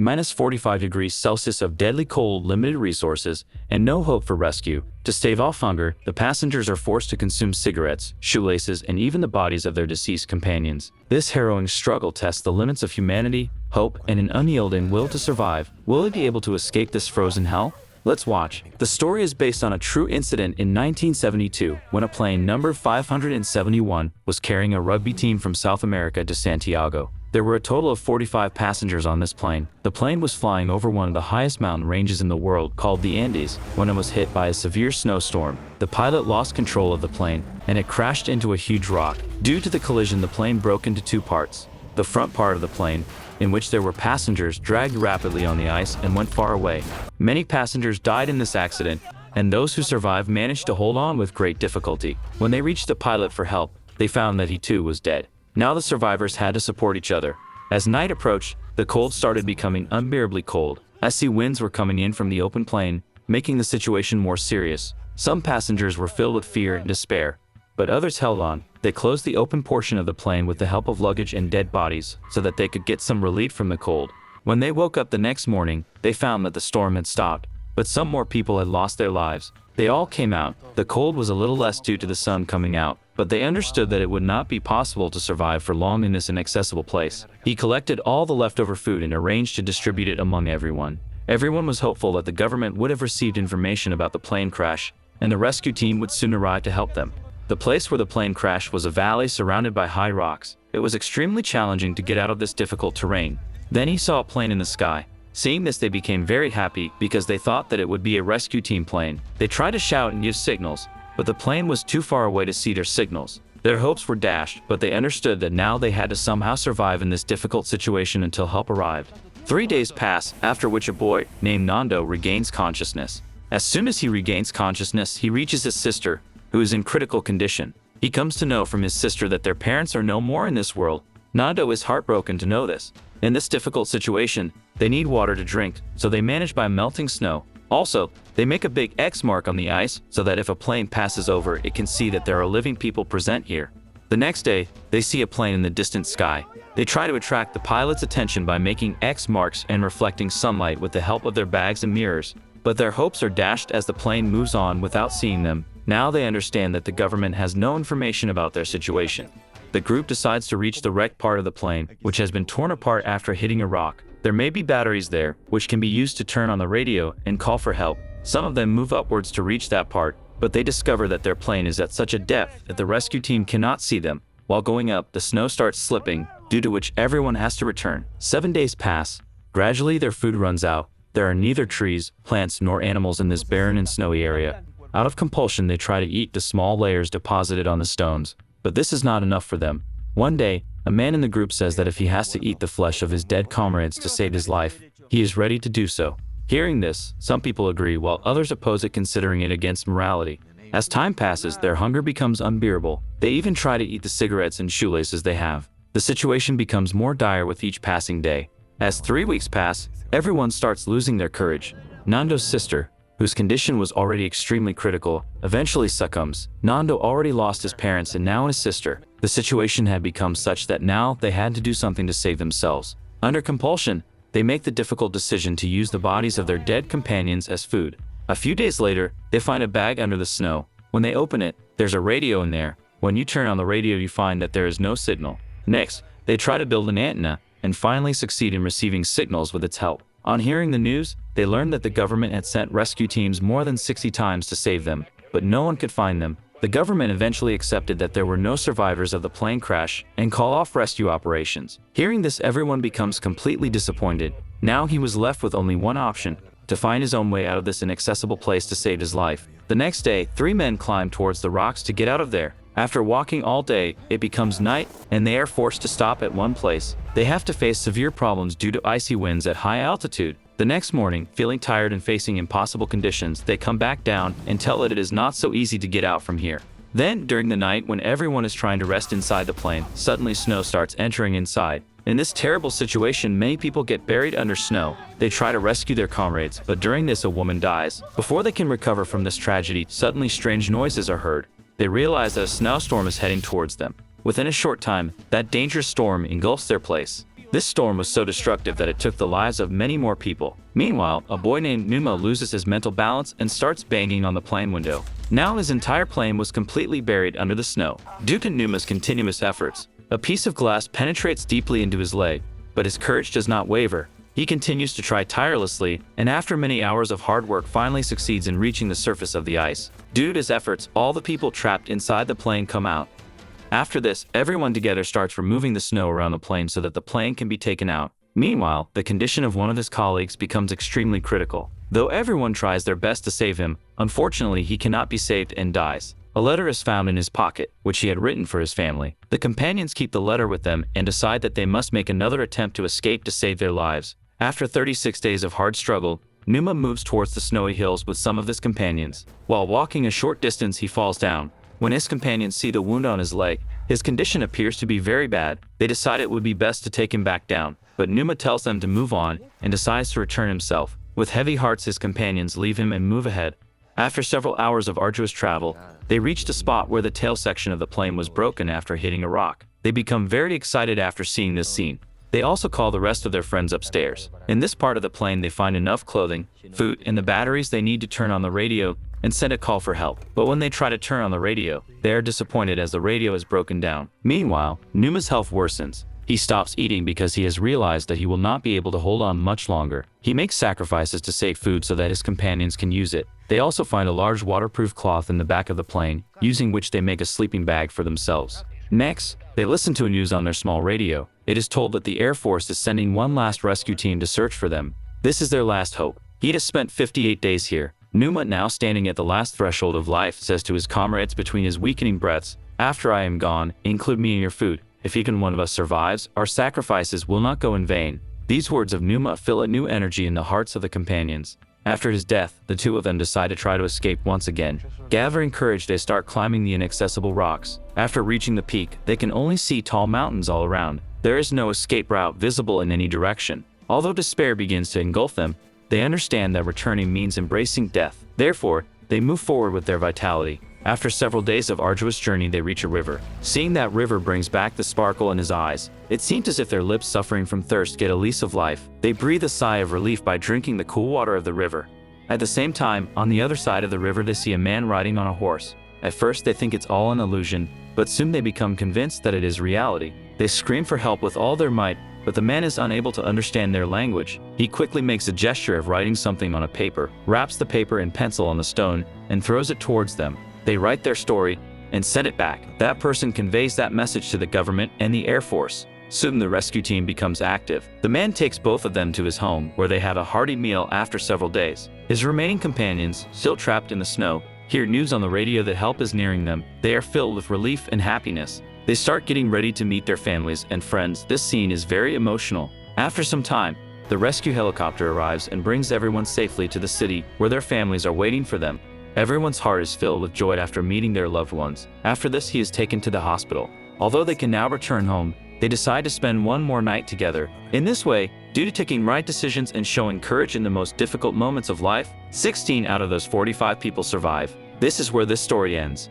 minus 45 degrees Celsius of deadly cold, limited resources, and no hope for rescue. To stave off hunger, the passengers are forced to consume cigarettes, shoelaces, and even the bodies of their deceased companions. This harrowing struggle tests the limits of humanity, hope, and an unyielding will to survive. Will they be able to escape this frozen hell? Let's watch. The story is based on a true incident in 1972 when a plane number 571 was carrying a rugby team from South America to Santiago. There were a total of 45 passengers on this plane. The plane was flying over one of the highest mountain ranges in the world called the Andes when it was hit by a severe snowstorm. The pilot lost control of the plane and it crashed into a huge rock. Due to the collision, the plane broke into two parts. The front part of the plane, in which there were passengers, dragged rapidly on the ice and went far away. Many passengers died in this accident, and those who survived managed to hold on with great difficulty. When they reached the pilot for help, they found that he too was dead. Now the survivors had to support each other. As night approached, the cold started becoming unbearably cold. Icy winds were coming in from the open plain, making the situation more serious. Some passengers were filled with fear and despair, but others held on. They closed the open portion of the plane with the help of luggage and dead bodies so that they could get some relief from the cold. When they woke up the next morning, they found that the storm had stopped, but some more people had lost their lives. They all came out. The cold was a little less due to the sun coming out, but they understood that it would not be possible to survive for long in this inaccessible place. He collected all the leftover food and arranged to distribute it among everyone. Everyone was hopeful that the government would have received information about the plane crash, and the rescue team would soon arrive to help them. The place where the plane crashed was a valley surrounded by high rocks. It was extremely challenging to get out of this difficult terrain. Then he saw a plane in the sky. Seeing this, they became very happy because they thought that it would be a rescue team plane. They tried to shout and give signals, but the plane was too far away to see their signals. Their hopes were dashed, but they understood that now they had to somehow survive in this difficult situation until help arrived. 3 days pass, after which a boy named Nando regains consciousness. As soon as he regains consciousness, he reaches his sister, who is in critical condition. He comes to know from his sister that their parents are no more in this world. Nando is heartbroken to know this. In this difficult situation, they need water to drink, so they manage by melting snow. Also, they make a big X mark on the ice so that if a plane passes over, it can see that there are living people present here. The next day, they see a plane in the distant sky. They try to attract the pilot's attention by making X marks and reflecting sunlight with the help of their bags and mirrors. But their hopes are dashed as the plane moves on without seeing them. Now they understand that the government has no information about their situation. The group decides to reach the wrecked part of the plane, which has been torn apart after hitting a rock. There may be batteries there, which can be used to turn on the radio and call for help. Some of them move upwards to reach that part, but they discover that their plane is at such a depth that the rescue team cannot see them. While going up, the snow starts slipping, due to which everyone has to return. 7 days pass. Gradually, their food runs out. There are neither trees, plants, nor animals in this barren and snowy area. Out of compulsion, they try to eat the small layers deposited on the stones, but this is not enough for them. One day, a man in the group says that if he has to eat the flesh of his dead comrades to save his life, he is ready to do so. Hearing this, some people agree while others oppose it, considering it against morality. As time passes, their hunger becomes unbearable. They even try to eat the cigarettes and shoelaces they have. The situation becomes more dire with each passing day. As 3 weeks pass, everyone starts losing their courage. Nando's sister, whose condition was already extremely critical, eventually succumbs. Nando already lost his parents and now his sister. The situation had become such that now they had to do something to save themselves. Under compulsion, they make the difficult decision to use the bodies of their dead companions as food. A few days later, they find a bag under the snow. When they open it, there's a radio in there. When you turn on the radio, you find that there is no signal. Next, they try to build an antenna and finally succeed in receiving signals with its help. On hearing the news, they learned that the government had sent rescue teams more than 60 times to save them, but no one could find them. The government eventually accepted that there were no survivors of the plane crash and called off rescue operations. Hearing this, everyone becomes completely disappointed. Now he was left with only one option: to find his own way out of this inaccessible place to save his life. The next day, 3 men climb towards the rocks to get out of there. After walking all day, it becomes night, and they are forced to stop at one place. They have to face severe problems due to icy winds at high altitude. The next morning, feeling tired and facing impossible conditions, they come back down and tell it is not so easy to get out from here. Then, during the night, when everyone is trying to rest inside the plane, suddenly snow starts entering inside. In this terrible situation, many people get buried under snow. They try to rescue their comrades, but during this, a woman dies. Before they can recover from this tragedy, suddenly strange noises are heard. They realize that a snowstorm is heading towards them. Within a short time, that dangerous storm engulfs their place. This storm was so destructive that it took the lives of many more people. Meanwhile, a boy named Numa loses his mental balance and starts banging on the plane window. Now his entire plane was completely buried under the snow. Due to Numa's continuous efforts, a piece of glass penetrates deeply into his leg, but his courage does not waver. He continues to try tirelessly, and after many hours of hard work finally succeeds in reaching the surface of the ice. Due to his efforts, all the people trapped inside the plane come out. After this, everyone together starts removing the snow around the plane so that the plane can be taken out. Meanwhile, the condition of one of his colleagues becomes extremely critical. Though everyone tries their best to save him, unfortunately he cannot be saved and dies. A letter is found in his pocket, which he had written for his family. The companions keep the letter with them and decide that they must make another attempt to escape to save their lives. After 36 days of hard struggle, Numa moves towards the snowy hills with some of his companions. While walking a short distance, he falls down. When his companions see the wound on his leg, his condition appears to be very bad. They decide it would be best to take him back down, but Numa tells them to move on and decides to return himself. With heavy hearts, his companions leave him and move ahead. After several hours of arduous travel, they reached a spot where the tail section of the plane was broken after hitting a rock. They become very excited after seeing this scene. They also call the rest of their friends upstairs. In this part of the plane, they find enough clothing, food, and the batteries they need to turn on the radio and send a call for help. But when they try to turn on the radio, they are disappointed as the radio is broken down. Meanwhile, Numa's health worsens. He stops eating because he has realized that he will not be able to hold on much longer. He makes sacrifices to save food so that his companions can use it. They also find a large waterproof cloth in the back of the plane, using which they make a sleeping bag for themselves. Next, they listen to news on their small radio. It is told that the Air Force is sending one last rescue team to search for them. This is their last hope. He has spent 58 days here. Numa, now standing at the last threshold of life, says to his comrades between his weakening breaths, "After I am gone, include me in your food. If even one of us survives, our sacrifices will not go in vain." These words of Numa fill a new energy in the hearts of the companions. After his death, the two of them decide to try to escape once again. Gathering courage, they start climbing the inaccessible rocks. After reaching the peak, they can only see tall mountains all around. There is no escape route visible in any direction. Although despair begins to engulf them, they understand that returning means embracing death. Therefore, they move forward with their vitality. After several days of arduous journey, they reach a river. Seeing that river brings back the sparkle in his eyes. It seems as if their lips, suffering from thirst, get a lease of life. They breathe a sigh of relief by drinking the cool water of the river. At the same time, on the other side of the river, they see a man riding on a horse. At first, they think it's all an illusion, but soon they become convinced that it is reality. They scream for help with all their might, but the man is unable to understand their language. He quickly makes a gesture of writing something on a paper, wraps the paper in pencil on the stone, and throws it towards them. They write their story and send it back. That person conveys that message to the government and the Air Force. Soon the rescue team becomes active. The man takes both of them to his home, where they have a hearty meal after several days. His remaining companions, still trapped in the snow, hear news on the radio that help is nearing them. They are filled with relief and happiness. They start getting ready to meet their families and friends. This scene is very emotional. After some time, the rescue helicopter arrives and brings everyone safely to the city where their families are waiting for them. Everyone's heart is filled with joy after meeting their loved ones. After this, he is taken to the hospital. Although they can now return home, they decide to spend one more night together. In this way, due to taking right decisions and showing courage in the most difficult moments of life, 16 out of those 45 people survive. This is where this story ends.